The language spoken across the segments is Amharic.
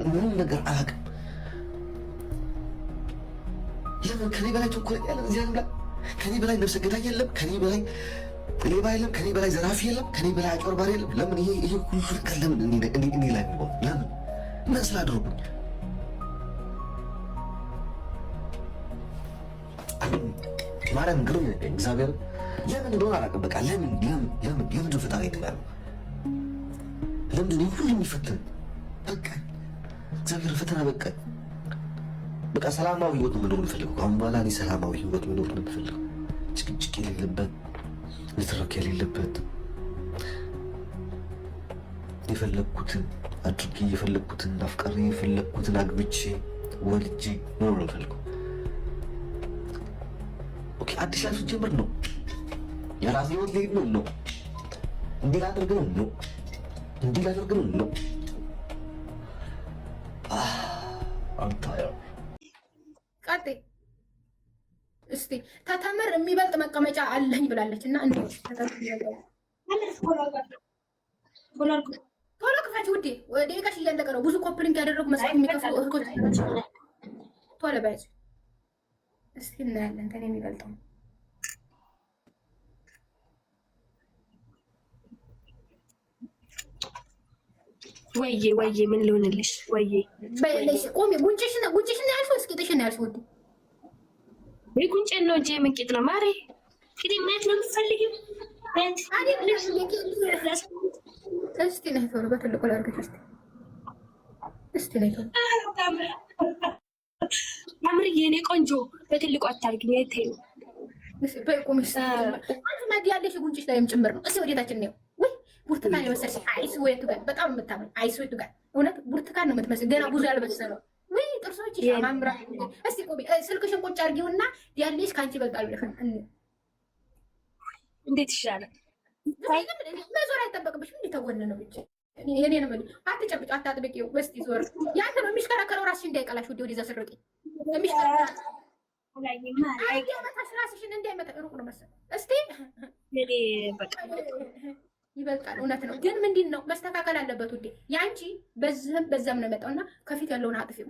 ምንም ነገር አያውቅም። ለምን ከኔ በላይ ተንኮለኛ ያለ እዚህ ዓለም ላይ ከኔ በላይ ነፍሰ ገዳይ የለም፣ ከኔ በላይ ሌባ የለም፣ ከኔ በላይ ዘራፊ የለም፣ ከኔ በላይ አጭበርባሪ የለም። ለምን ይሄ ሁሉ ነገር ለምን እኔ ላይ ሆነ? ለምን ምን ስላደረጉኝ? ማርያም ግሩም እግዚአብሔር ለምን እንደሆነ አላውቅም። በቃ ለምን ፈጣሪ ይላል? ለምንድን ነው ሁሉ የሚፈትን? በቃ እግዚአብሔር ፈተና በቃ ሰላማዊ ህይወት መኖር የምፈልገው አሁን በኋላ እኔ ሰላማዊ ህይወት መኖር ነው የምፈልገው። ጭቅጭቅ የሌለበት፣ ንትርክ የሌለበት፣ የፈለግኩትን አድርጌ የፈለግኩትን አፍቃሪ የፈለግኩትን አግብቼ ወልጄ መኖር ነው የምፈልገው። ኦኬ አዲስ ላይፍ ጀምር ነው የራሴ ህይወት ልሄድ ነው እንዲህ ላድርግ ነው እንዲህ ላድርግ ነው ቀጤ እስቲ ተተምር የሚበልጥ መቀመጫ አለኝ ብላለች እና እንዴ ቶሎ ክፈች ውዴ፣ ደቂቃሽ እያለቀ ነው። ብዙ ኮፕሊንግ ያደረጉ መስዋዕት የሚከፍሉ እህቶች ቶሎ በያዝ እስቲ እናያለን ከኔ የሚበልጠው ወይዬ ምን ልሆንልሽ? ወይዬ በለሽ ቆሜ ጉንጭሽን ያልሽው እስኪ ጥሽን ያልሽው ውዴ ወይ ጉንጭን ነው እንጂ የምንቂጥ ነው ማሬ። እንግዲህ ማየት ነው የምትፈልጊው? እስቲ ነይ ቶሎ በትልቁ ላድርግሽ። እስቲ ነይ ቶሎ አምርዬ የኔ ቆንጆ በትልቁ አታርግኝ። የት ነው በቁምሽ አንቺ ማዲ ያለሽ ጉንጭሽ ላይም ጭምር ነው። እስቲ ወዴታችን ነው ወይ ብርቱካን የመሰለሽ አይስዌቱ ጋር በጣም የምታምር አይስዌቱ ጋር እውነት ብርቱካን ነው የምትመስል ገና ብዙ ያልበሰለው ወይ ጥርሶች ያማምራ። እስቲ ቆሜ ስልክሽን ቁጭ አድርጊውና ያለሽ ካንቺ ይበልጣል ብለሽ እንዴት ይሻላል? መዞር አይጠበቅብሽም። እንዴ ተወነ ነው ብቻ የኔ ነው ማለት አትጨብጭ፣ አታጥብቂው። እስቲ ዞር ያንተ ነው የሚሽከረከረው። ራስሽ እንዳይቀላሽ ወደ ወደዛ ስርቂ የሚሽከረከረው አይገመታሽ ራስሽን እንዳይመጣ ሩቅ ነው መሰለኝ። እስቲ በቃ ይበልጣል። እውነት ነው ግን ምንድን ነው መስተካከል አለበት ውዴ። ያንቺ በዚህም በዛም ነው የመጣውና ከፊት ያለውን አጥፊው፣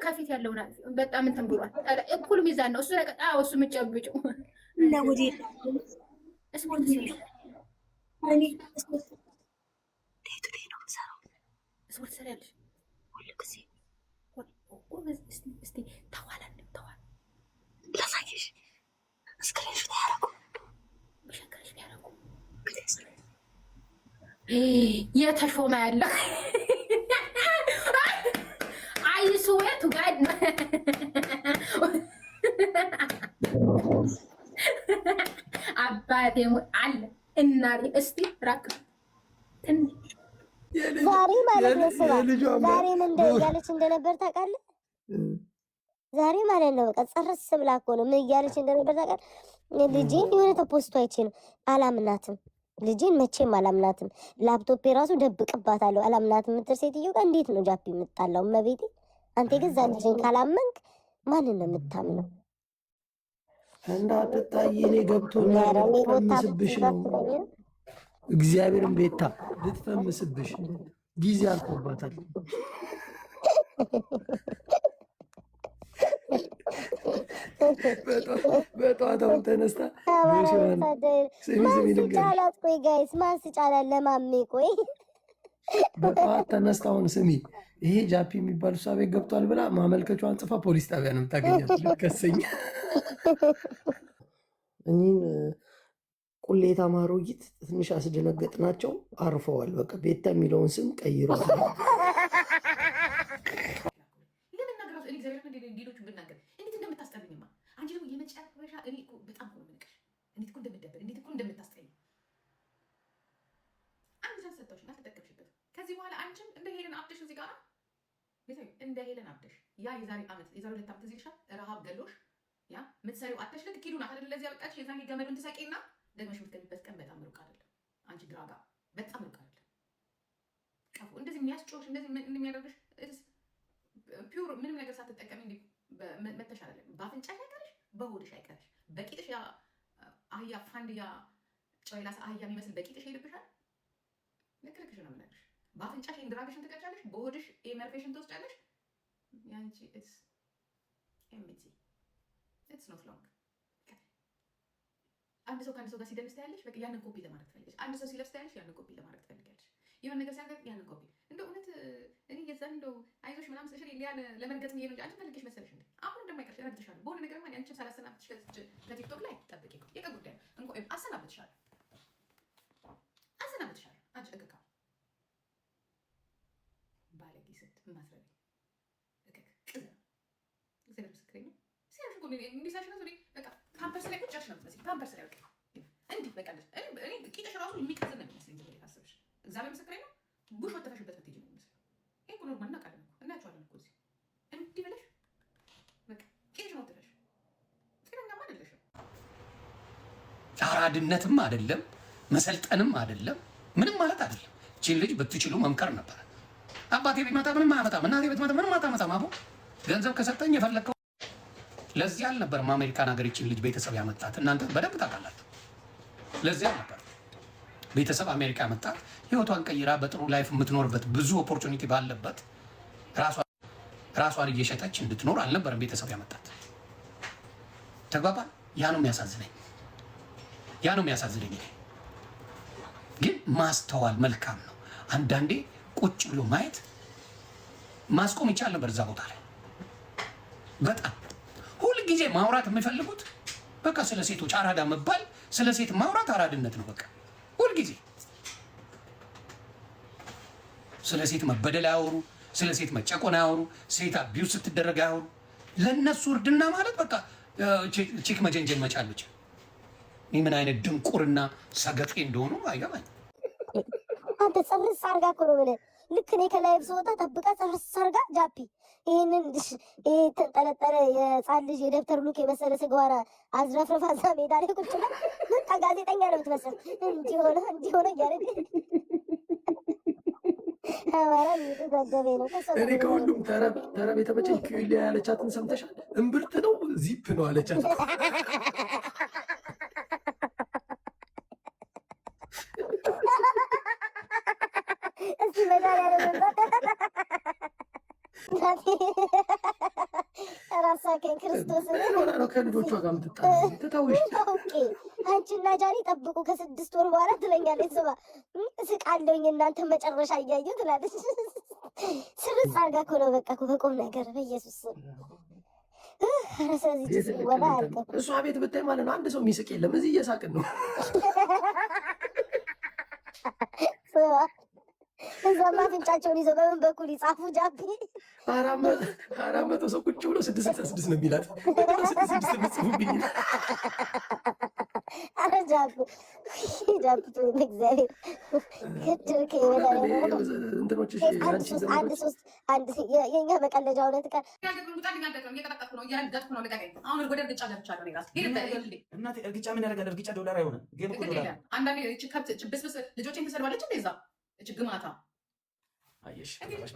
ከፊት ያለውን አጥፊው። በጣም እንትን ብሏል። እኩል ሚዛን ነው እሱ ላይ ቀጣ እሱ የምትጨብጪው እና ወዴ ስፖርት ስፖርት ሰሪያለሽ ሁሉ ጊዜ እስቲ ተዋላ ላሳየሽ እስክሪንሽ ያደረጉ በሸከረሽ ያደረጉ የተሾመ ያለ አይስዌቱ ጋድ አባቴ አለ እናሪ እስቲ ራቅ ዛሬ ማለት ነው ስራ ዛሬ ምን እያለች እንደነበር ታውቃለህ? ዛሬ ማለት ነው በቃ ጸረስ ብላ እኮ ነው ምን እያለች እንደነበር ታውቃለህ? ልጄን የሆነ ተፖስቶ አይቼ ነው አላምናትም። ልጄን መቼም አላምናትም። ላፕቶፕ የራሱ ደብቅባታለሁ አላምናትም የምትል ሴትዮ ጋር እንዴት ነው ጃፒ የምጣላው? መቤቴ አንተ ገዛ ልጅን ካላመንክ ማንን ነው የምታምነው? እንዳትጣይ እኔ ገብቶኛል። ልትፈምስብሽ ነው እግዚአብሔርን ቤታ ልትፈምስብሽ ጊዜ አልቆባታል። በጠዋታውን ተነስታ ማስጫላት ቆይ ጋይስ ማስጫላት ለማሜ ቆይ በጠዋት ተነስታውን ስሚ ይሄ ጃፒ የሚባል እሷ ቤት ገብቷል ብላ ማመልከቿን ጽፋ ፖሊስ ጣቢያ ነው የምታገኛት። ልትከሰኝ እኚህን ቁሌታ ማሮጊት ትንሽ አስደነገጥናቸው። አርፈዋል። በቃ ቤታ የሚለውን ስም ቀይሯል። ሌሎቹ ብናገር እንዴት እንደምታስጠልኝማ አንቺ ደግሞ የመጨረሻ እኔ በጣም ነው የምንቀር። እንዴት እኮ እንደምደበር እንዴት እኮ እንደምታስጠኝ አንድ ቻንስ ሰጠሁሽ አልተጠቀምሽበት። ከዚህ በኋላ አንቺም እንደ ሄለን አብደሽ እዚህ ጋር እንደ ሄለን አብደሽ ያ የዛሬ 2 ዓመት እዚህ ልሻል ረሃብ ገሎሽ ያ ምትሰሪው አተሽ ልክ ኪዱና አይደል ለዚህ ያበቃሽ የዛኔ ገመዱን ትሰቂና ደግመሽ የምትገቢበት ቀን በጣም ሩቅ አይደለም። አንቺ ድራጋ በጣም ሩቅ አይደለም። ቀፉ እንደዚህ የሚያስጮሽ እንደዚህ እንደሚያደርግሽ ፒውር ምንም ነገር ሳትጠቀሚ እንዴ መተሽ አይደለም። በአፍንጫሽ አይቀርሽ፣ በሆድሽ አይቀርሽ፣ በቂጥሽ ያ አህያ ፋንድያ ጨይላስ አህያ የሚመስል በቂጥሽ ይልብሻል። ልክልክሽ ነው የምነግርሽ። በአፍንጫሽ ድራግሽን ትቀጫለሽ፣ በሆድሽ መርፌሽን ትወስጫለሽ። ያንቺ ኢትስ ኤምቲ ኢትስ ኖት ሎንግ። አንድ ሰው ከአንድ ሰው ጋር ሲደንስ ታያለሽ፣ በቃ ያንን ኮፒ ለማድረግ ትፈልጊያለሽ። አንድ ሰው ሲለብስ ታያለሽ፣ ያንን ኮፒ ለማድረግ ትፈልጊያለሽ። የሆነ ነገር ሲያደርግ ያንን ኮፒ እንደው እውነት እኔ የዛን እንደው አይዞሽ ምናምን ስለሽ ሊያን ለመንገት ነው እንጂ አንቺ ፈልገሽ መሰለሽ እንዴ? አሁን እንደማይቀርሽ እረግጥሻለሁ። በሆነ ነገር ማለት አንቺም ሳላሰናብትሽ ከቲክቶክ ላይ ጠብቂ። የቀን ጉዳይ ነው። እንኳን አሰናብትሻለሁ። አንቺ እከካ ባለጌ ስት ማስረቢ እከክ ቅዘ እግዚአብሔር ምስክሬ ነው። ሲያሽ ጎን እንዲሳሽ ነው በቃ ፓምፐርስ ላይ ቁጭ ያልሽ ነው የምትመስለው። ፓምፐርስ ላይ በቃ እንዲህ በቃ እኔ ቂጥሽ ራሱ የሚቀዝን ነው የሚመስለኝ። ዝም ብለሽ ታስብሽ እግዚአብሔር ምስክሬ ነው። ቡሽ ወተፈሽበት ብትሄጂ ነው የሚመስለው። ይሄ እኮ ኖርማል እናውቃለን እኮ እናያቸዋለን እኮ እዚህ እንዲህ ብለሽ በቃ ቂጥሽ ነው ወተፈሽ። ጤነኛማ አይደለሽም። አራድነትም አይደለም መሰልጠንም አይደለም ምንም ማለት አይደለም። እቺን ልጅ ብትችሉ መምከር ነበር። አባቴ ቢመጣ ምንም አያመጣም፣ እናቴ ብትመጣ ምንም አታመጣም። አቦ ገንዘብ ከሰጠኝ የፈለከው። ለዚህ አልነበረም አሜሪካን ሀገር እቺን ልጅ ቤተሰብ ያመጣት። እናንተ በደንብ ታውቃላችሁ። ለዚህ አልነበረ ቤተሰብ አሜሪካ ያመጣት። ህይወቷን ቀይራ በጥሩ ላይፍ የምትኖርበት ብዙ ኦፖርቹኒቲ ባለበት ራሷን እየሸጠች እንድትኖር አልነበረም ቤተሰብ ያመጣት። ተግባባን? ያ ነው የሚያሳዝነኝ። ግን ማስተዋል መልካም ነው። አንዳንዴ ቁጭ ብሎ ማየት ማስቆም ይቻል ነበር እዛ ቦታ ላይ። በጣም ሁል ጊዜ ማውራት የሚፈልጉት በቃ ስለ ሴቶች አራዳ መባል፣ ስለ ሴት ማውራት አራድነት ነው። በቃ ሁል ጊዜ ስለ ሴት መበደል አያወሩ፣ ስለ ሴት መጨቆን አያወሩ፣ ሴት አቢዩዝ ስትደረግ አያወሩ። ለእነሱ እርድና ማለት በቃ ቺክ መጀንጀን መቻል ብቻ። ይህ ምን አይነት ድንቁርና ሰገጤ እንደሆኑ አይገባኝ። አንተ ጸርስ አርጋ እኮ ነው ብለህ ልክ እኔ ከላይብ ስወጣ ጠብቃ ጸርስ አርጋ ጃፒ ይህንን ተንጠለጠለ የህፃን ልጅ የደብተር ሉክ የመሰለ ስግባራ አዝረፍረፋ እዛ ሜዳ ላይ ቁጭ ብላ በቃ ጋዜጠኛ ነው የምትመስል። እንዲሆነ እያደረግ አማራ እየተዘገበ ነው። እኔ ከሁሉም ተረብ የተመቸኝ ኪዩሊያ ያለቻትን ሰምተሻል? እምብርት ነው ዚፕ ነው አለቻት። እስቲ መዳሪያ ራሳከን ክርስቶስ ነው ከልጆቿ ጋር ምትታውሽ አንቺና ጃኒ ጠብቁ ከ6 ወር በኋላ ትለኛለች። ስማ እስቃለሁኝ እናንተ መጨረሻ እያየሁ ትላለች። ስርስ አርጋ እኮ ነው በቃ በቁም ነገር በኢየሱስ እሷ ቤት ብታይ ማለት ነው አንድ ሰው የሚስቅ የለም። እዚህ እየሳቅን ነው። እዛማ አፍንጫቸውን ይዘው በምን በኩል ይጻፉ? ጃፒ 400 ሰው ቁጭ ብሎ 666 ነው የሚላት። 666 ምጽፉብኝ። አረ ጃፒ እግዚአብሔር ግድርክ አንድ የኛ መቀለጃ እውነት ቀን እርግጫ ምን ያደርጋል? እርግጫ ዶላር አይሆንም። አንዳንዴ ብስብስ ልጆችን ትሰድባለች እንደዛ ግማታ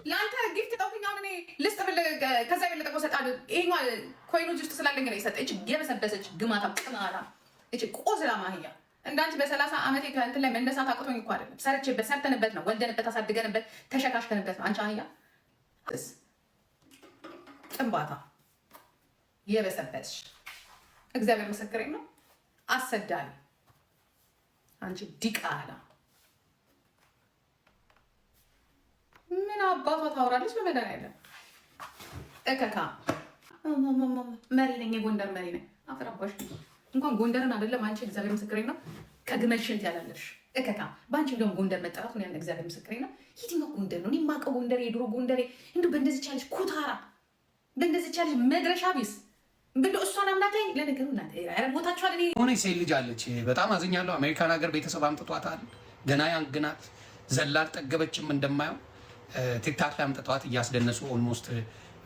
ለአንተ ጊፍት ጠውኝ። አሁን እኔ ልስጥ ብል ከዛ የበለጠ እኮ እሰጥሃለሁ። ይሄ ኮይኖች ውስጥ ስላለኝ ነው የሰጠ። የበሰበሰች ግማታ ቅማላ ቆዝላ ማህያ እንዳንቺ በ30 ዓመቴ ከእንትን ላይ መነሳት አቅቶኝ እኮ አይደለም። ሰርቼበት ሰርተንበት ነው ወልደንበት አሳድገንበት ተሸካሽተንበት ነው። አንቺ አህያ ጥንባታ የበሰበስሽ እግዚአብሔር ምስክሬ ነው። አሰዳሪ አንቺ ዲቃላ ምን አባቷ ታወራለች? በመድኃኒዓለም እከካ መሪ ነኝ፣ የጎንደር መሪ ነኝ። አፍራባሽ እንኳን ጎንደርን አይደለም አንቺ እግዚአብሔር ምስክሬ ነው ከግመል ሽንት ያላለሽ እከካ። በአንቺ እንደውም ጎንደር መጠራቱን ያን እግዚአብሔር ምስክሬ ነው። የትኛው ጎንደር ነው? እኔ የማውቀው ጎንደር የድሮ ጎንደሬ እንዲሁ በእንደዚህ ቻለች ኩታራ፣ በእንደዚህ ቻለች መድረሻ ቢስ ብሎ እሷን አምናተኝ። ለነገሩ እናንተ ቦታችኋል። እኔ ሆነ ሴት ልጅ አለች። በጣም አዝኛለሁ። አሜሪካን ሀገር ቤተሰብ አምጥቷታል። ገና ያንግናት ዘላ አልጠገበችም። እንደማየው ቲክታክ ላይ አምጥቷት እያስደነሱ ኦልሞስት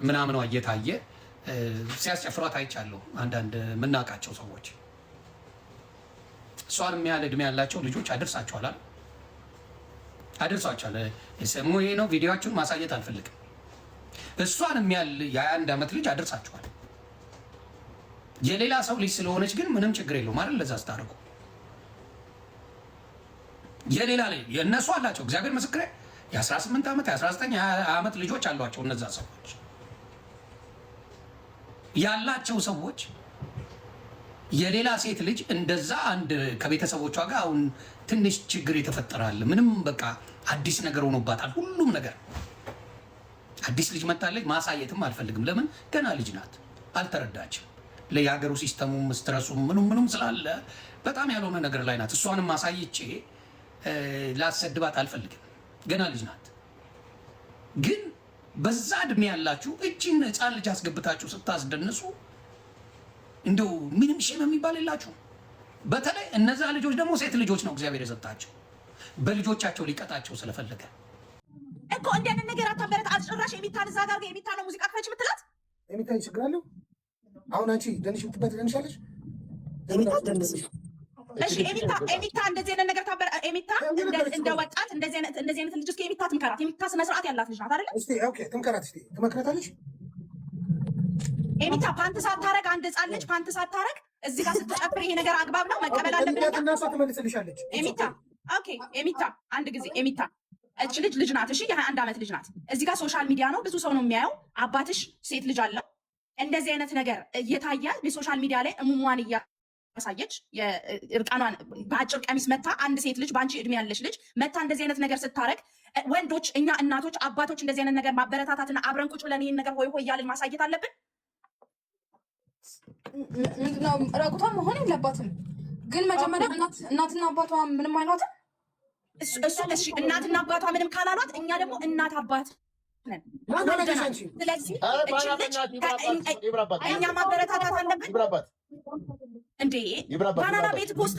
ምናምኗ እየታየ ሲያስጨፍሯት አይቻለሁ። አንዳንድ የምናውቃቸው ሰዎች እሷን የሚያህል እድሜ ያላቸው ልጆች አደርሳቸዋል። ስሙ ይሄ ነው። ቪዲዮዎቹን ማሳየት አልፈልግም። እሷን የሚያህል የ21 ዓመት ልጅ አደርሳቸዋል። የሌላ ሰው ልጅ ስለሆነች ግን ምንም ችግር የለውም ማለት ለዛ ስታደርጉ የሌላ ላይ የእነሱ አላቸው። እግዚአብሔር ምስክሬ የ18 ዓመት የ19 ዓመት ልጆች አሏቸው። እነዛ ሰዎች ያላቸው ሰዎች የሌላ ሴት ልጅ እንደዛ አንድ ከቤተሰቦቿ ጋር አሁን ትንሽ ችግር የተፈጠራል። ምንም በቃ አዲስ ነገር ሆኖባታል። ሁሉም ነገር አዲስ ልጅ መጣለች። ማሳየትም አልፈልግም። ለምን ገና ልጅ ናት፣ አልተረዳችም። ለየሀገሩ ሲስተሙም ስትረሱም ምኑም ስላለ በጣም ያልሆነ ነገር ላይ ናት። እሷንም ማሳይቼ ላሰድባት አልፈልግም። ገና ልጅ ናት። ግን በዛ እድሜ ያላችሁ እጅን ህፃን ልጅ አስገብታችሁ ስታስደንሱ እንደው ምንም ሼም የሚባል የላችሁ። በተለይ እነዛ ልጆች ደግሞ ሴት ልጆች ነው እግዚአብሔር የሰጣቸው፣ በልጆቻቸው ሊቀጣቸው ስለፈለገ እኮ እንደነ ነገር አታበረት። አጭራሽ የሚታን እዛ ጋር የሚታን ሙዚቃ ክፈች ምትላት የሚታይ ችግር አለው። አሁን አንቺ ደንሽ ምትበት ደንሻለሽ የሚታ ደንስሽ እሺ ኤሚታ እንደዚህ አይነት ነገር ታበረ ኤሚታ እንደ ወጣት እንደዚህ አይነት ልጅ እስኪ ኤሚታ ትምከራት። ኤሚታ ስነ ስርዓት ያላት ልጅ ናት አይደል? እስቲ ኦኬ ትምከራት። እስቲ ትመክራታለሽ። ኤሚታ ፓንት ሳታረግ አንድ ህፃን ልጅ ፓንት ሳታረግ እዚህ ጋር ስትጨፍር ይሄ ነገር አግባብ ነው? መቀበል አለብን። እና እሷ ትመልስልሻለች። ኤሚታ ኦኬ ኤሚታ አንድ ጊዜ ኤሚታ እቺ ልጅ ናት። እሺ የ21 ዓመት ልጅ ናት። እዚህ ጋር ሶሻል ሚዲያ ነው፣ ብዙ ሰው ነው የሚያየው። አባትሽ ሴት ልጅ አለው። እንደዚህ አይነት ነገር እየታየ የሶሻል ሚዲያ ላይ እሙሟን ያሳየች እርቃኗን በአጭር ቀሚስ መታ አንድ ሴት ልጅ በአንቺ እድሜ ያለች ልጅ መታ እንደዚህ አይነት ነገር ስታረግ ወንዶች እኛ እናቶች አባቶች እንደዚህ አይነት ነገር ማበረታታትና አብረን ቁጭ ብለን ይሄን ነገር ሆይ ሆይ እያልን ማሳየት አለብን። ምንድነው ራቁቷ መሆን የለባትም። ግን መጀመሪያ እናትና አባቷ ምንም አይሏትም። እሺ እናትና አባቷ ምንም ካላሏት እኛ ደግሞ እናት አባት ነን። ስለዚህ እኛ ማበረታታት አለብን። እንዴ ባናና ቤት ውስጥ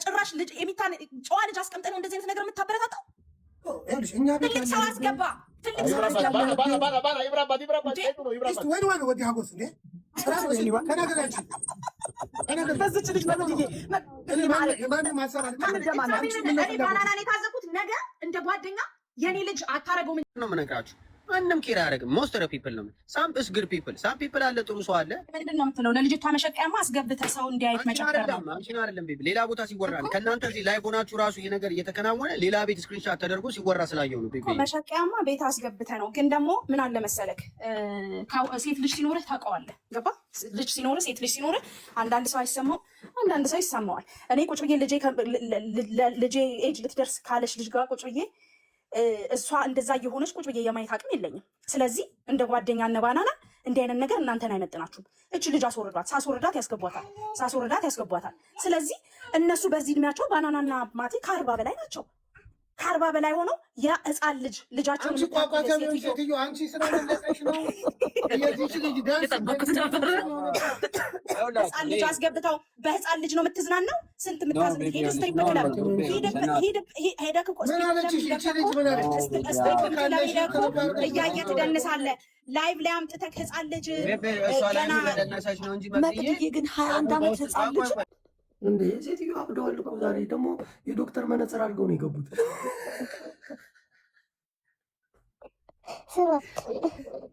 ጭራሽ ልጅ የሚታን ጨዋ ልጅ አስቀምጠን እንደዚህ አይነት ነገር የምታበረታታው? ትልቅ ሰው አስገባ፣ ትልቅ ሰው ባናናን የታዘብኩት ነገ እንደ ጓደኛ የኔ ልጅ አታረገው ነው የምነግራችሁ። ማንም ኬር አያደርግም። ሞስት ኦፍ ፒፕል ነው ሳም ኢስ ጉድ ፒፕል ሳም ፒፕል አለ ጥሩ ሰው አለ። ምንድን ነው የምትለው? ለልጅቷ መሸቀያማ አስገብተህ ሰው እንዲያይት መጨፈር ነው። አንቺን አይደለም ቤቢ፣ ሌላ ቦታ ሲወራ ነው። ከእናንተ እዚህ ላይቭ ሆናችሁ ራሱ ይሄ ነገር እየተከናወነ ሌላ ቤት ስክሪንሻት ተደርጎ ሲወራ ስላየው ነው ቤቢ። መሸቀያማ ቤት አስገብተህ ነው። ግን ደግሞ ምን አለ መሰለክ፣ ሴት ልጅ ሲኖርህ ታውቀዋለህ። ገባ? ልጅ ሲኖርህ፣ ሴት ልጅ ሲኖርህ አንዳንድ ሰው አይሰማው፣ አንዳንድ ሰው ይሰማዋል። እኔ ቁጭ ብዬ ልጄ ኤጅ ልትደርስ ካለች ልጅ ጋር ቁጭ ብዬ እሷ እንደዛ እየሆነች ቁጭ ብዬ የማየት አቅም የለኝም። ስለዚህ እንደ ጓደኛ እነ ባናና እንዲህ አይነት ነገር እናንተን አይመጥናችሁም። እች ልጅ ሳስወርዳት ያስገቧታል። ስለዚህ እነሱ በዚህ እድሜያቸው ባናናና ማቴ ከ40 በላይ ናቸው። ከ40 በላይ ሆነው ያ ህፃን ልጃቸውን ህፃን ልጅ አስገብተው በህፃን ልጅ ነው የምትዝናናው። ስንት የምታዝን እያየ ትደንሳለህ። ላይቭ ላይ አምጥተህ ህፃን ልጅ ገና መቅድዬ ግን 21 ዓመት ህፃን ልጅ እንዴ ሴትዮ አብደዋል እኮ ዛሬ ደግሞ የዶክተር መነጽር አድርገው ነው የገቡት።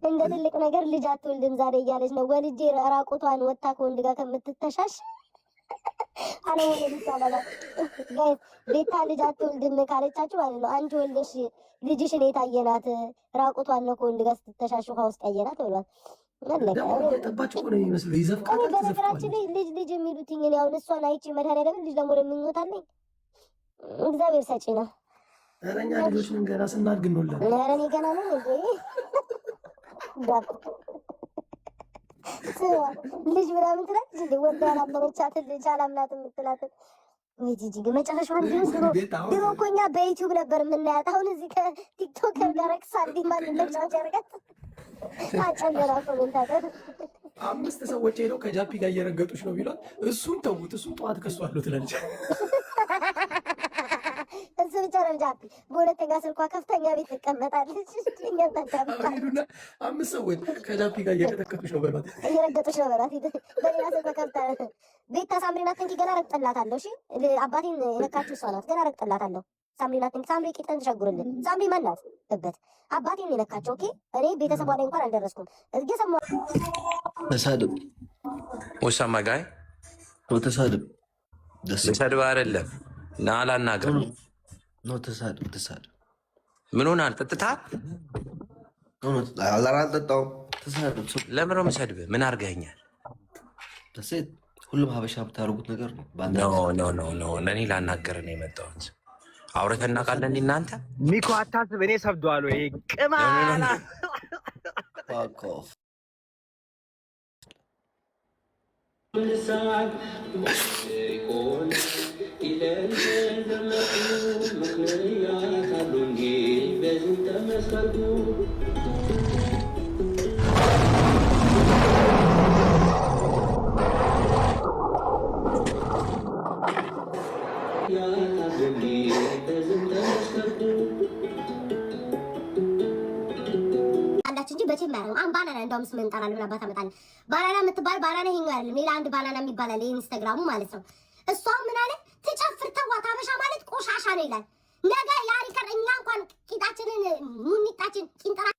እንደ ትልቅ ነገር ልጅ አትወልድም ዛሬ እያለች ነው። ወልጄ ራቁቷን ወጣ ከወንድ ጋር ከምትተሻሽ አለወለድ ይቻላል። ቤታ ልጅ አትወልድም ካለቻችሁ ማለት ነው። አንቺ ወልደሽ ልጅሽን የታየናት ራቁቷን ነው ከወንድ ጋር ስትተሻሽ ውሃ ውስጥ ያየናት ብሏል። ጠባቸው እኮ ነው የሚመስለው። ይዘፍቃል። በነገራችን ላይ ልጅ የሚሉትኝ እኔ አሁን እሷን አይቼ መድኃኒዓለም ልጅ ደግሞ የምኞታለኝ እግዚአብሔር ሰጪ ነው። ኧረ እኛ ልጆች ነን ገና ስናድግ እንወልዳለን። ኧረ እኔ ገና ነው እንዴ ልጅ ምናምን ትላለች እንዴ ወልዳ ያላመነቻትን ልጅ አላምናትም የምትላትን ወይ ጂጂ ግን መጨረሻውን ድሮ እኮ እኛ በዩቲዩብ ነበር የምናያት። አሁን እዚህ ከቲክቶከር ጋር ረክሳልኝ ማን ለጫወት ያደርጋት አጨገራ ኮሜንታተር 5 ሰዎች ሄደው ከጃፒ ጋር እየረገጡች ነው ቢሏት እሱን ተውት፣ እሱን ጠዋት ከሱ አለው ትላለች። እሱ ብቻ ነው ጃፒ። በሁለተኛ ስልኳ ከፍተኛ ቤት ትቀመጣለች። ሄዱና 5 ሰዎች ከጃፒ ጋር እየቀጠቀጡች ነው በሏት፣ እየረገጡች ነው በሏት። በሌላ ስልኳ ከፍታ ቤታ ሳምሪና ትንኪ ገና ረግጠላታለሁ። እሺ አባቴን የነካችው እሷ ናት። ገና ረግጠላታለሁ። ሳምሪና ትንኪ ሳምሪ ቂጥን ትሸጉርልን። ሳምሪ ማናት እበት አባቴን የነካቸው። ኦኬ እኔ ቤተሰቧ ላይ እንኳን አልደረስኩም። እየሰማ ተሳድብ ወሳማ ጋይ ተሳድብ ልሰድብ አይደለም ና አላናግርም ነው ተሳድብ ምን ሆናል? ጠጥተሃል? አልጠጣሁም። ለምን ነው የምሰድብህ? ምን አድርገኸኛል? ሁሉም ሀበሻ የምታደርጉት ነገር ነው። ኖ እኔ ላናገርህ ነው የመጣሁት። አውርተን እናውቃለን እናንተ? ሚኮ አታስብ፣ እኔ ሰብደዋለሁ። ይሄ ቅማላ እንጂ በቼም ያረም አን ባናና እንደውም ስም እንጠራለን ብላ ባታመጣለን ባናና የምትባል ባናና ይሄኛው አይደለም ሌላ አንድ ባናና የሚባል አለ ኢንስታግራሙ ማለት ነው። እሷ ምን አለ ትጨፍር ተዋት አበሻ ማለት ቆሻሻ ነው ይላል። ነገ ያሪከር እኛ እንኳን ቂጣችንን ሙኒጣችን ቂንጠራችን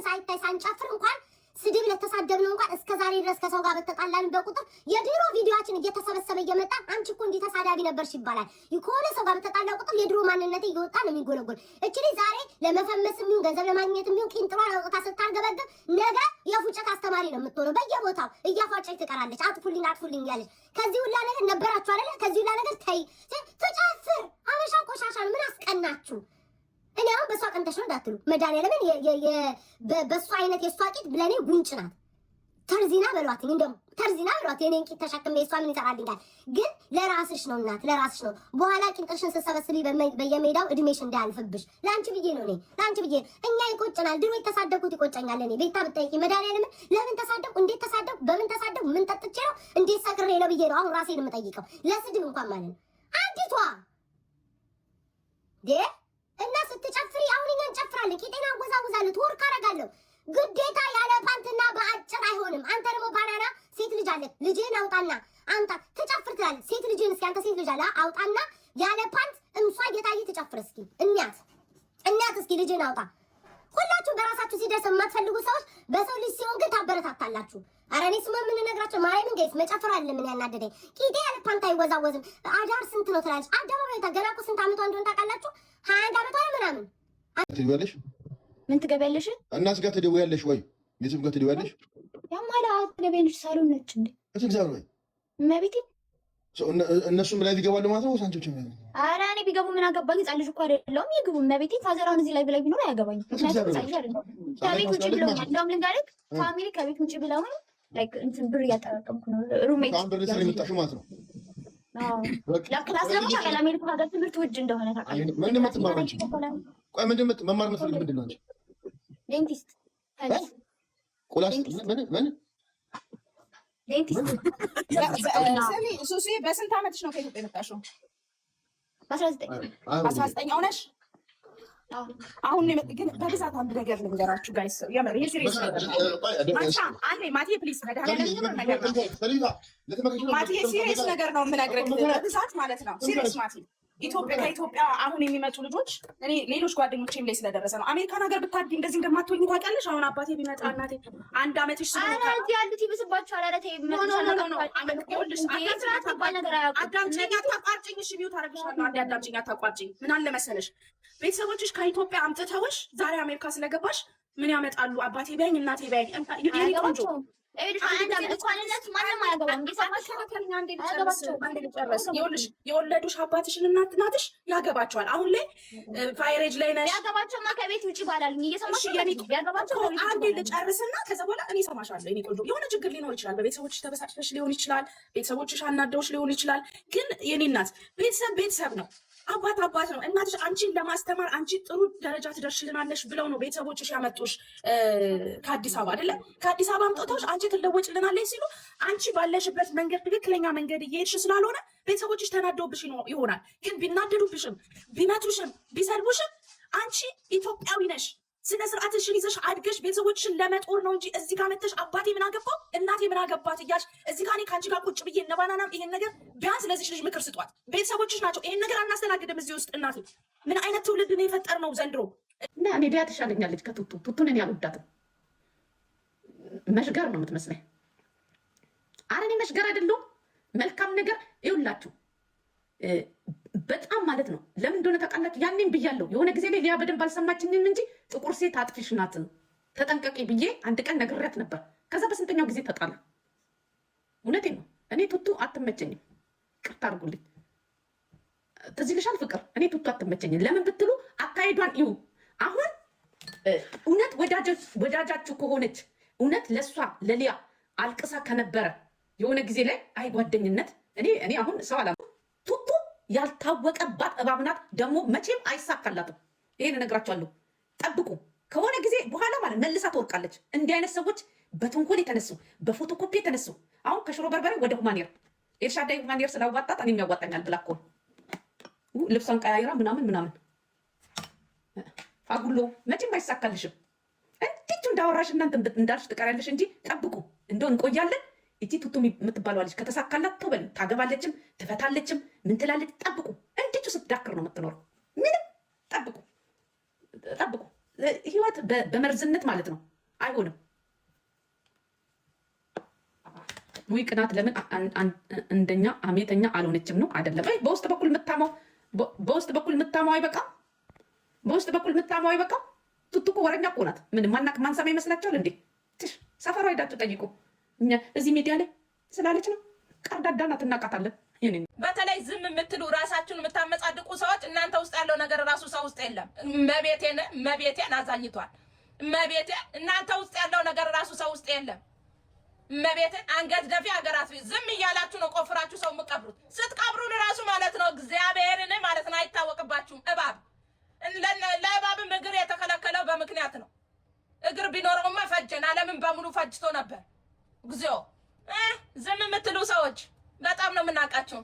ሳይታይ ሳንጨፍር እንኳን ስድብ ለተሳደብነው እንኳን እስከ ዛሬ ድረስ ከሰው ጋር በተጣላን በቁጥር የድሮ ቪዲዮአችን እየተሰበሰበ እየመጣ አንቺ እኮ እንዲህ ተሳዳቢ ነበርሽ ይባላል። ይኮነ ሰው ጋር በተጣላ ቁጥር የድሮ ማንነቴ እየወጣ ነው የሚጎለጎል። እቺ ልጅ ዛሬ ለመፈመስም ይሁን ገንዘብ ለማግኘትም ይሁን ቂንጥሯን አውጥታ ስታርገበገብ ነገ የፉጨት አስተማሪ ነው የምትሆነው። በየቦታው እያፏጨች ትቀራለች። አጥፉልኝ እያለች። ከዚህ ሁላ ነገር ነበራችሁ አይደለ? ከዚህ ሁላ ነገር ተይ ትጨፍር አበሻ ቆሻሻ ነው። ምን አስቀናችሁ? እኔ አሁን በሷ ቀንተሽ ነው እንዳትሉ መድኃኒዓለምን በሷ አይነት የሷ ቂጥ ለኔ ጉንጭ ናት። ተርዚና በሏት እንደም ተርዚና በሏት የኔን ቂጥ ተሸክሜ እሷ ምን ይሰራልኛል? ግን ለራስሽ ነው እናት ለራስሽ ነው። በኋላ ቂጥሽን ስትሰበስቢ በየሜዳው እድሜሽ እንዳያልፍብሽ ለአንቺ ብዬ ነው። እኔ ለአንቺ ብዬ እኛ ይቆጨናል። ድሮ የተሳደብኩት ይቆጨኛል። እኔ ቤታ ብትጠይቂ መድኃኒዓለምን ለምን ተሳደብኩ፣ እንዴት ተሳደብኩ፣ በምን ተሳደብኩ፣ ምን ጠጥቼ ነው፣ እንዴት ሰክሬ ነው ብዬ ነው አሁን ራሴን የምጠይቀው። ለስድብ እንኳን ማለት ነው አንዲቷ እና ስትጨፍሪ አሁን እኛ እንጨፍራለን። ቂጤና አወዛውዛለሁ ትወርክ አደርጋለሁ። ግዴታ ያለ ፓንትና በአጭር አይሆንም። አንተ ደግሞ ባናና ሴት ልጅ አለ ልጅህን አውጣና አንተ ትጨፍር ትላለህ። ሴት ልጅህን እስኪ አንተ ሴት ልጅ አለ አውጣና ያለ ፓንት እምሷ እየታየ ትጨፍር እስኪ እናት እስኪ ልጅህን አውጣ። ሁላችሁ በራሳችሁ ሲደርስ የማትፈልጉ ሰዎች በሰው ልጅ ሲሆን ግን ታበረታታላችሁ። ኧረ እኔ ስማ የምንነግራቸው ማርያምን ጋይስ መጨፈር አለ ምን ያናደደኝ ቂጤ ያለ ፓንት አይወዛወዝም። አዳር ስንት ነው ትላለች። አደባባይ ገና እኮ ስንት ዓመቷ እንደሆነ ታውቃላችሁ? 21 ዓመቷ ምናምን ትደውያለሽ? ምን ትገቢያለሽ? እናት ጋር ትደውያለሽ ወይ? ቤተሰብ ጋር ትደውያለሽ? ያማላ ትገቢያለሽ? ሳሎን ነች እንዴ? እግዚአብሔር ወይ እመቤቴ እነሱም ላይ ይገባሉ ማለት ነው። ሳንቾች ኧረ እኔ ቢገቡ ምን አገባኝ? ሕፃን ልጅ እኮ አይደለሁም። ይግቡ እመቤቴ። ፋዘራውን እዚህ ላይ ብላይ ቢኖር አያገባኝም። ምክንያቱም ከቤት ውጭ ብለው እንደውም ልንገርህ ፋሚሊ ከቤት ውጭ ብለው ላይክ እንትን ብር እያጠራቀምኩ ነው። ሩሜት ብር ስለሚጣሹ ማለት ነው። ለክላስ ደግሞ ታውቃለህ አሜሪካ ሀገር ትምህርት ውድ እንደሆነ ታውቃለህ። ምንድን ነው የምትማረው አንቺ? ቆይ ምንድን ነው መማር የምትፈልጊው? ምንድን ነው አንቺ? ዴንቲስት ቆላስ ምን ዴንቲስት። ስሚ ሱሲ በስንት ዓመትሽ ነው ከኢትዮጵያ የመጣሽው? በ19 ሆነሽ? አሁን ግን በብዛት አንድ ነገር ልንገራችሁ ጋይስ፣ የምር ይሄ ሲሪየስ ነገር ነው። ማቲ ፕሊዝ ማቲ ሲሪየስ ነገር ነው የምነግርህ፣ በብዛት ማለት ነው ሲሪየስ ማቲ። ከኢትዮጵያ አሁን የሚመጡ ልጆች እኔ ሌሎች ጓደኞቼም ላይ ስለደረሰ ነው። አሜሪካን ሀገር ብታድጊ እንደዚህ እንደማትሆኝ ታውቂያለሽ። አሁን አባቴ ቢመጣ እናቴ አንድ ዓመትሽ ያሉት ይብስባቸዋል። አዳምጪኝ፣ አታቋርጭኝ። እሺ ቢው ታደርግሻለሁ። አንዴ አዳምጪኝ፣ አታቋርጭኝ። ምን አለ መሰለሽ ቤተሰቦችሽ ከኢትዮጵያ አምጥተውሽ ዛሬ አሜሪካ ስለገባሽ ምን ያመጣሉ? አባቴ ቢያኝ እናቴ ቢያኝ ቆንጆ የወለዱሽ አባትሽን እናትሽ ያገባቸዋል። አሁን ላይ ፋይሬጅ ላይ ነሽ። ያገባቸውማ ከቤት ውጭ ባላልኝ እየሰማሽ አንዴ ልጨርስና ከዛ በኋላ እኔ እሰማሻለሁ። እኔ ቆንጆ የሆነ ችግር ሊኖር ይችላል። በቤተሰቦችሽ ተበሳጭተሽ ሊሆን ይችላል። ቤተሰቦችሽ አናደውሽ ሊሆን ይችላል። ግን የኔ እናት ቤተሰብ ነው። አባት ነው። እናትሽ አንቺን ለማስተማር አንቺ ጥሩ ደረጃ ትደርሽልናለሽ ብለው ነው ቤተሰቦችሽ ያመጡሽ ከአዲስ አበባ አይደለ? ከአዲስ አበባ አምጥተውሽ አንቺ ትለወጭልናለሽ ሲሉ አንቺ ባለሽበት መንገድ ትክክለኛ መንገድ እየሄድሽ ስላልሆነ ቤተሰቦችሽ ተናደውብሽ ይሆናል። ግን ቢናደዱብሽም ቢመቱሽም ቢሰድቡሽም አንቺ ኢትዮጵያዊ ነሽ። ስነ ስርዓትሽን ይዘሽ አድገሽ ቤተሰቦችሽን ለመጦር ነው እንጂ እዚህ ጋር መተሽ አባቴ ምን አገባው እናቴ ምን አገባት እያልሽ እዚህ ጋር እኔ ከአንቺ ጋር ቁጭ ብዬ እነ ባናናም ይሄን ነገር ቢያንስ ለዚች ልጅ ምክር ስጧት። ቤተሰቦችሽ ናቸው ይሄን ነገር አናስተናግድም እዚህ ውስጥ። እናቴ ምን አይነት ትውልድ ነው የፈጠርነው ዘንድሮ? እና እኔ ቢያ ትሻለኛለች ከቱቱን እኔ አልወዳትም። መሽገር ነው የምትመስለኝ። ኧረ እኔ መሽገር አይደለሁም። መልካም ነገር ይውላችሁ በጣም ማለት ነው። ለምን እንደሆነ ታውቃላችሁ? ያኔም ብያለሁ የሆነ ጊዜ ላይ ሊያ በደንብ አልሰማችኝም እንጂ ጥቁር ሴት አጥፊሽ ናት ተጠንቀቂ ብዬ አንድ ቀን ነግሬያት ነበር። ከዛ በስንተኛው ጊዜ ተጣላ። እውነቴን ነው። እኔ ቱቱ አትመቸኝም። ቅርታ አድርጉልኝ። ትዝ ይልሻል ፍቅር፣ እኔ ቱቱ አትመቸኝም። ለምን ብትሉ አካሄዷን እዩ። አሁን እውነት ወዳጃችሁ ከሆነች እውነት ለእሷ ለሊያ አልቅሳ ከነበረ የሆነ ጊዜ ላይ አይ ጓደኝነት እኔ አሁን ሰው አላ ቱቱ ያልታወቀባት እባብ ናት። ደግሞ መቼም አይሳካላትም። ይሄን እነግራችኋለሁ። ጠብቁ። ከሆነ ጊዜ በኋላ ማለት መልሳ ትወርቃለች። እንዲህ አይነት ሰዎች በተንኮል የተነሱ በፎቶኮፒ የተነሱ አሁን ከሽሮ በርበሬ ወደ ሁማኔር ኤልሻዳይ ሁማኔር ስላዋጣት እኔም ያዋጣኛል ብላ እኮ ልብሷን ቀያይራ ምናምን አጉሎ መቼም አይሳካልሽም። እንዴት እንዳወራሽ እናንተ እንዳልሽ ትቀሪያለሽ እንጂ ጠብቁ። እንደው እንቆያለን። እቺ ቱቱ የምትባለው ልጅ ከተሳካላት ተበል ታገባለችም ትፈታለችም ምን ትላለች። ጠብቁ። እንዴት ስትዳክር ነው የምትኖረው? ምንም ጠብቁ። ህይወት በመርዝነት ማለት ነው አይሆንም። ውይ ቅናት ለምን እንደኛ አሜተኛ አልሆነችም ነው አይደለም። በውስጥ በኩል የምታማው አይበቃም። በውስጥ በኩል የምታማው አይበቃም። ቱቱ እኮ ወረኛ እኮ ናት። ምን ማንሰማ ይመስላችኋል እንዴ? ሰፈሯ ሄዳችሁ ጠይቁ። እኛ እዚህ ሚዲያ ላይ ስላለች ነው። ቀርዳዳ ናት፣ እናውቃታለን። በተለይ ዝም የምትሉ ራሳችሁን የምታመጻድቁ ሰዎች እናንተ ውስጥ ያለው ነገር ራሱ ሰው ውስጥ የለም። መቤቴን አዛኝቷል። መቤቴን እናንተ ውስጥ ያለው ነገር ራሱ ሰው ውስጥ የለም። መቤቴን አንገት ደፊ ሀገራት ዝም እያላችሁ ነው ቆፍራችሁ ሰው የምትቀብሩት። ስትቀብሩ ራሱ ማለት ነው እግዚአብሔርን ማለት ነው አይታወቅባችሁም። እባብ ለእባብም እግር የተከለከለው በምክንያት ነው። እግር ቢኖረውማ ፈጀን፣ ዓለምን በሙሉ ፈጅቶ ነበር። እግዚኦ ዝም የምትሉ ሰዎች በጣም ነው የምናውቃቸው።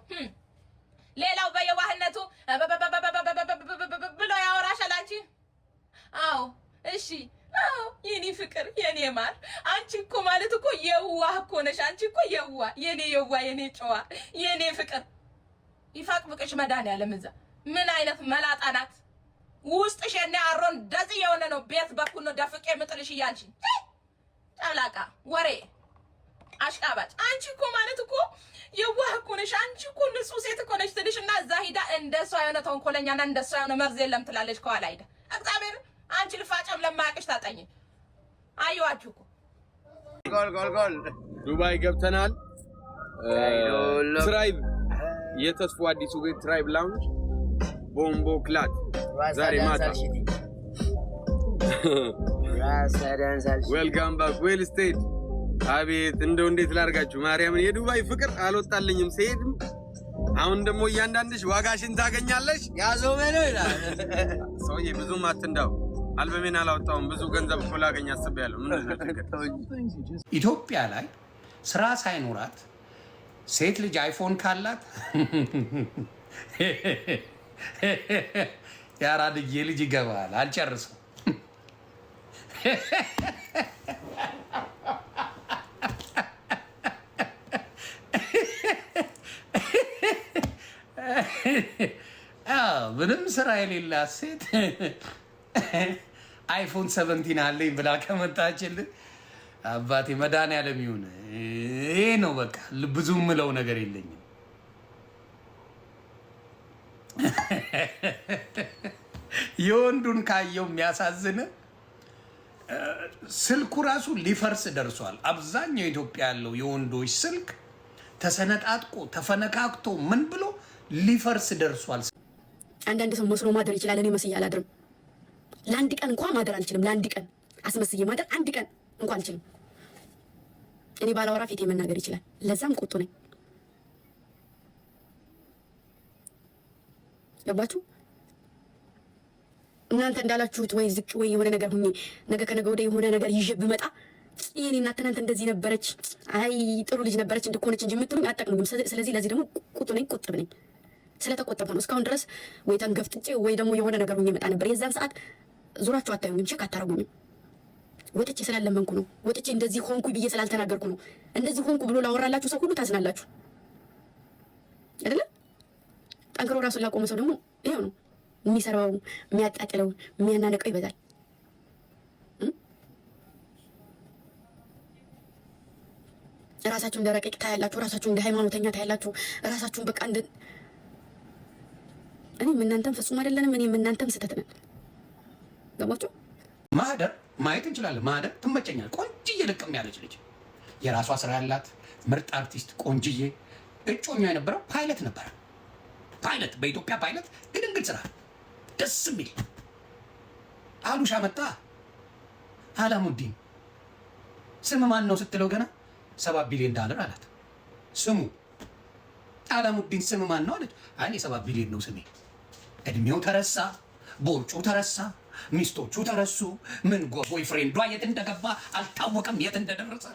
ሌላው በየዋህነቱ ብሎ ያወራሻል። አንቺ አዎ እሺ አዎ የኔ ፍቅር የኔ ማር አንቺ እኮ ማለት እኮ የዋህ እኮ ነሽ። አንቺ እኮ የዋህ የኔ ጨዋ የኔ ፍቅር ይፋቅብቅሽ መድኃኒዓለም። እዛ ምን አይነት መላጣ ናት ውስጥሽ? የኔ አሮን እንደዚህ የሆነ ነው። ቤት በኩል ነው ደፍቄ ምጥልሽ እያልሽ ጨምላቃ ወሬ አሽቃባጭ። አንቺ እኮ ማለት እኮ የዋህ እኮ ነሽ። አንቺ እኮ ንጹህ ሴት እኮ ነሽ ትልሽና እዛ ሂዳ እንደሷ የሆነ ተንኮለኛና እንደሷ የሆነ መርዝ የለም ትላለች ከኋላ ሂዳ። እግዚአብሔር አንቺ ልፋጨም ለማያውቅሽ ታጠኝ። አየዋችሁ እኮ ጎል ዱባይ ገብተናል። ትራይብ የተስፋ አዲሱ ቤት ትራይብ ላውንጅ ቦምቦ ክላት ዛሬ ማታ ዌልካም ባክ ዌል ስቴድ። አቤት እንደው እንዴት ላርጋችሁ ማርያምን። የዱባይ ፍቅር አልወጣልኝም ሲሄድም። አሁን ደግሞ እያንዳንድሽ ዋጋሽን ታገኛለሽ። ያዘው በለው ይላል ሰውዬ። ብዙም አትንዳው። አልበሜን አላወጣውም። ብዙ ገንዘብ እኮ ላገኝ አስቤያለሁ። ኢትዮጵያ ላይ ስራ ሳይኖራት ሴት ልጅ አይፎን ካላት ያራድዬ ልጅ ይገባል። አልጨርሰው ምንም ስራ የሌላት ሴት አይፎን 17 አለኝ ብላ ከመጣችልህ አባቴ መድኃኒዓለም ይሁን። ይሄ ነው በቃ። ብዙ ምለው ነገር የለኝም። የወንዱን ካየው የሚያሳዝን ስልኩ ራሱ ሊፈርስ ደርሷል። አብዛኛው ኢትዮጵያ ያለው የወንዶች ስልክ ተሰነጣጥቆ ተፈነካክቶ ምን ብሎ ሊፈርስ ደርሷል። አንዳንድ ሰው መስሎ ማደር ይችላል። እኔ መስዬ አላድርም። ለአንድ ቀን እንኳን ማደር አልችልም። ለአንድ ቀን አስመስዬ ማደር አንድ ቀን እንኳን አልችልም። እኔ ባላወራ ፊቴ መናገር ይችላል። ለዛም ቁጡ ነኝ። ገባችሁ? እናንተ እንዳላችሁት ወይ ዝቅ ወይ የሆነ ነገር ሁኜ ነገ ከነገ ወዲያ የሆነ ነገር ይዤ ብመጣ ይሄኔ እናንተ እንደዚህ ነበረች፣ አይ ጥሩ ልጅ ነበረች እንድኮነች እንጂ የምትሉኝ አጠቅሙኝም። ስለዚህ ለዚህ ደግሞ ቁጡ ነኝ፣ ቁጥብ ነኝ። ስለተቆጠበ ነው እስካሁን ድረስ ወይ ተንገፍጥጬ ወይ ደግሞ የሆነ ነገር ሁኜ መጣ ነበር። የዛን ሰዓት ዙራችሁ አታዩኝም፣ ቼክ አታረጉኝም። ወጥቼ ስላለመንኩ ነው። ወጥቼ እንደዚህ ሆንኩ ብዬ ስላልተናገርኩ ነው። እንደዚህ ሆንኩ ብሎ ላወራላችሁ ሰው ሁሉ ታዝናላችሁ አይደለ? ጠንክሮ ራሱን ላቆመ ሰው ደግሞ ይሄው ነው የሚሰራው፣ የሚያጣጥለው፣ የሚያናነቀው ይበዛል። ራሳችሁን እንደ ረቂቅ ታያላችሁ፣ ራሳችሁን እንደ ሃይማኖተኛ ታያላችሁ፣ ራሳችሁን በቃ እንደ አይደለሁም፣ እናንተም ፍጹም አይደለንም። እኔም እናንተም ስህተት ነን። ገባችሁ? ማህደር ማየት እንችላለን። ማህደር ትመቸኛል። ቆንጅዬ ልቅም ያለች ልጅ የራሷ ስራ ያላት ምርጥ አርቲስት ቆንጅዬ። እጮኛ የነበረው ፓይለት ነበረ። ፓይለት በኢትዮጵያ ፓይለት ግድንግድ ስራ ደስ የሚል አሉሻ መጣ። አላሙዲን ስም ማን ነው ስትለው ገና $7 ቢሊዮን አላት። ስሙ አላሙዲን ስም ማን ነው አለች። አይ $7 ቢሊዮን ነው ስሜ። እድሜው ተረሳ፣ ቦርጩ ተረሳ፣ ሚስቶቹ ተረሱ። ምን ቦይፍሬንዷ የት እንደገባ አልታወቀም፣ የት እንደደረሰ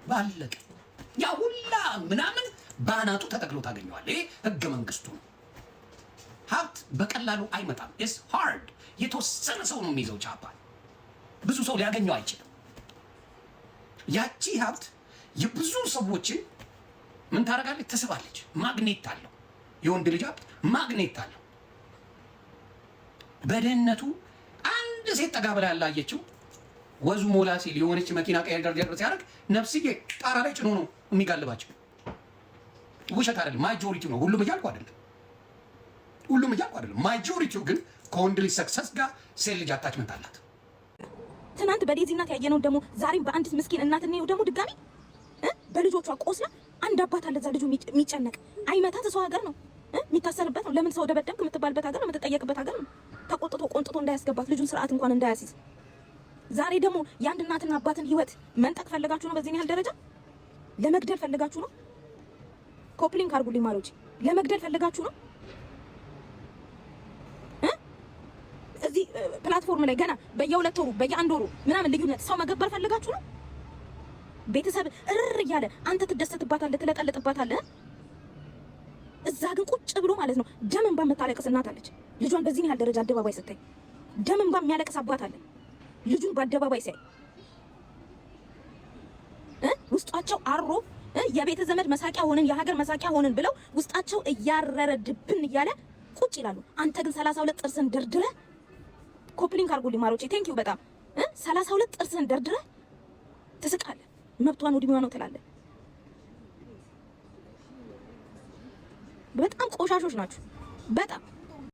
ባለቀ። ያ ሁላ ምናምን ባናቱ ተጠቅሎ ታገኘዋል። ይሄ ህገ መንግስቱ ነው። ሀብት በቀላሉ አይመጣም። ኢስ ሃርድ። የተወሰነ ሰው ነው የሚይዘው ቻፓ። ብዙ ሰው ሊያገኘው አይችልም። ያቺ ሀብት የብዙ ሰዎችን ምን ታደርጋለች? ትስባለች። ማግኔት አለው። የወንድ ልጅ ሀብት ማግኔት አለው። በደህንነቱ አንድ ሴት ጠጋ ብላ ያላየችው ወዙ ሞላ ሲል የሆነች መኪና ቀይ ደርደር ሲያደርግ ነፍስዬ ጣራ ላይ ጭኖ ነው የሚጋልባቸው። ውሸት አይደለም፣ ማጆሪቲው ነው። ሁሉም እያልኩ አይደለም፣ ሁሉም እያልኩ አይደለም። ማጆሪቲው ግን ከወንድ ልጅ ሰክሰስ ጋር ሴት ልጅ አታችመንት አላት። ትናንት በዴዚ እናት ያየነው ደግሞ ዛሬም በአንዲት ምስኪን እናት ነው ደግሞ ድጋሚ በልጆቿ ቆስላ አንድ አባት አለ እዛ ልጁ የሚጨነቅ አይመታት ሰው ሀገር ነው የሚታሰርበት ነው። ለምን ሰው ደበደብክ የምትባልበት ሀገር ነው፣ የምትጠየቅበት ሀገር ነው። ተቆጥቶ ቆንጥቶ እንዳያስገባት ልጁን ስርዓት እንኳን እንዳያስይዝ። ዛሬ ደግሞ የአንድ እናትና አባትን ህይወት መንጠቅ ፈለጋችሁ ነው። በዚህ ያህል ደረጃ ለመግደል ፈለጋችሁ ነው። ኮፕሊንግ አድርጉልኝ ማሮች፣ ለመግደል ፈለጋችሁ ነው። እዚህ ፕላትፎርም ላይ ገና በየ2 ወሩ በየ1 ወሩ ምናምን ልዩነት ሰው መገበር ፈለጋችሁ ነው። ቤተሰብ እርር እያለ አንተ ትደሰትባታለህ፣ ትለጠልጥባታለህ። እዛ ግን ቁጭ ብሎ ማለት ነው ደም እንባ የምታለቅስ እናት አለች። ልጇን በዚህ ያህል ደረጃ አደባባይ ስታይ ደም እንባ የሚያለቅስ አባት አለ። ልጁን በአደባባይ ሲያይ ውስጣቸው አሮ የቤተ ዘመድ መሳቂያ ሆንን፣ የሀገር መሳቂያ ሆንን ብለው ውስጣቸው እያረረ ድብን እያለ ቁጭ ይላሉ። አንተ ግን 32 ጥርስን ደርድረህ ኮፕሊንግ አድርጉልኝ ማሮቼ፣ ቴንኪው በጣም 32 ጥርስን ደርድረህ ትስቃለህ። መብቷን ወዲህ ነው ትላለህ። በጣም ቆሻሾች ናችሁ በጣም